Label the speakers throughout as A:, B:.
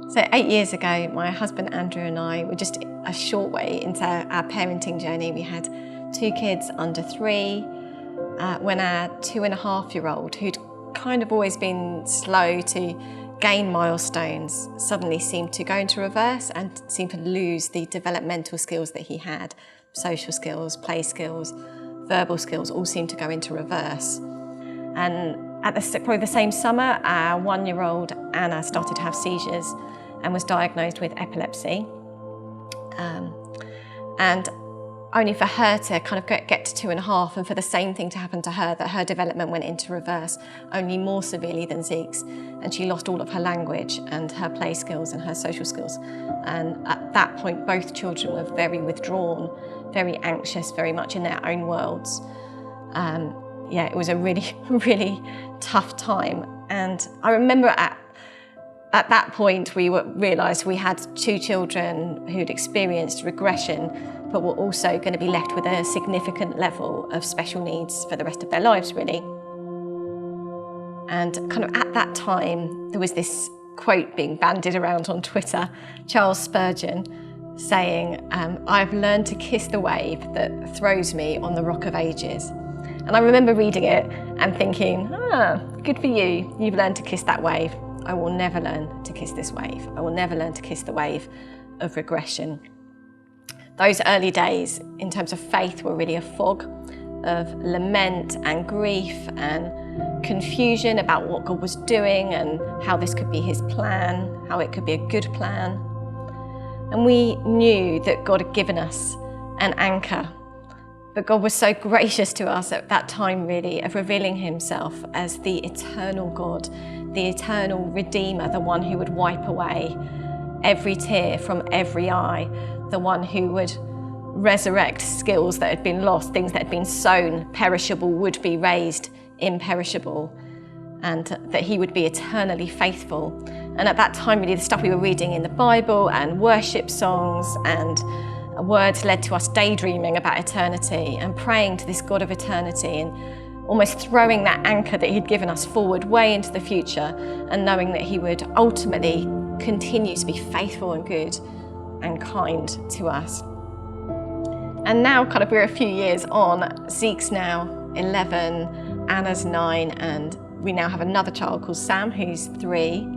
A: So 8 years ago, my husband Andrew and I were just a short way into our parenting journey. We had 2 kids under 3, when our 2.5-year-old, who'd kind of always been slow to gain milestones, suddenly seemed to go into reverse and seemed to lose the developmental skills that he had. Social skills, play skills, verbal skills all seemed to go into reverse. And at probably the same summer, our 1-year-old Anna started to have seizures and was diagnosed with epilepsy. And only for her to kind of get to 2.5 and for the same thing to happen to her, that her development went into reverse, only more severely than Zeke's. And she lost all of her language and her play skills and her social skills. And at that point, both children were very withdrawn, very anxious, very much in their own worlds. Yeah, it was a really, really tough time. And I remember at that point, we realised we had 2 children who'd experienced regression, but were also going to be left with a significant level of special needs for the rest of their lives, really. And kind of at that time, there was this quote being bandied around on Twitter, Charles Spurgeon, saying, "I've learned to kiss the wave that throws me on the rock of ages." And I remember reading it and thinking, good for you, you've learned to kiss that wave. I will never learn to kiss this wave. I will never learn to kiss the wave of regression. Those early days, in terms of faith, were really a fog of lament and grief and confusion about what God was doing and how this could be his plan, how it could be a good plan. And we knew that God had given us an anchor. But God was so gracious to us at that time, really, of revealing himself as the eternal God, the eternal Redeemer, the one who would wipe away every tear from every eye, the one who would resurrect skills that had been lost, things that had been sown perishable would be raised imperishable, and that he would be eternally faithful. And at that time, really, the stuff we were reading in the Bible and worship songs and words led to us daydreaming about eternity and praying to this God of eternity and almost throwing that anchor that he'd given us forward way into the future, and knowing that he would ultimately continue to be faithful and good and kind to us. And now kind of we're a few years on, Zeke's now 11, Anna's 9, and we now have another child called Sam who's 3.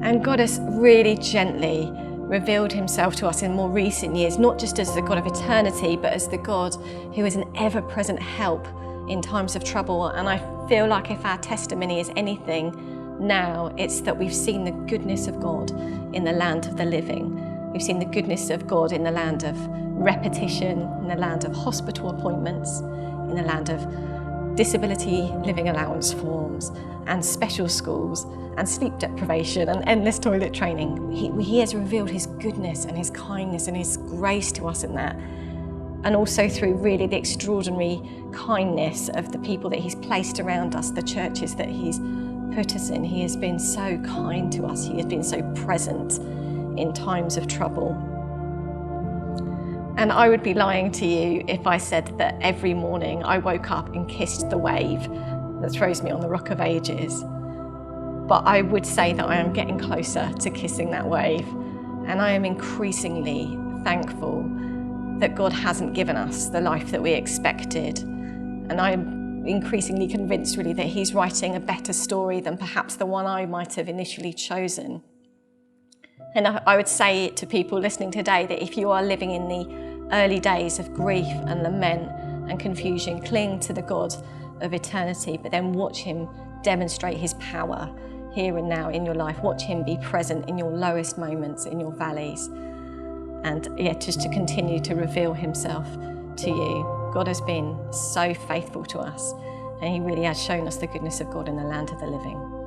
A: And God has really gently revealed himself to us in more recent years, not just as the God of eternity, but as the God who is an ever-present help in times of trouble. And I feel like if our testimony is anything now, it's that we've seen the goodness of God in the land of the living. We've seen the goodness of God in the land of repetition, in the land of hospital appointments, in the land of disability living allowance forms and special schools and sleep deprivation and endless toilet training. He has revealed his goodness and his kindness and his grace to us in that. And also through really the extraordinary kindness of the people that he's placed around us, the churches that he's put us in. He has been so kind to us. He has been so present in times of trouble. And I would be lying to you if I said that every morning I woke up and kissed the wave that throws me on the rock of ages. But I would say that I am getting closer to kissing that wave. And I am increasingly thankful that God hasn't given us the life that we expected. And I'm increasingly convinced really that he's writing a better story than perhaps the one I might have initially chosen. And I would say to people listening today that if you are living in the early days of grief and lament and confusion, cling to the God of eternity, but then watch him demonstrate his power here and now in your life. Watch him be present in your lowest moments, in your valleys. And just to continue to reveal himself to you. God has been so faithful to us, and he really has shown us the goodness of God in the land of the living.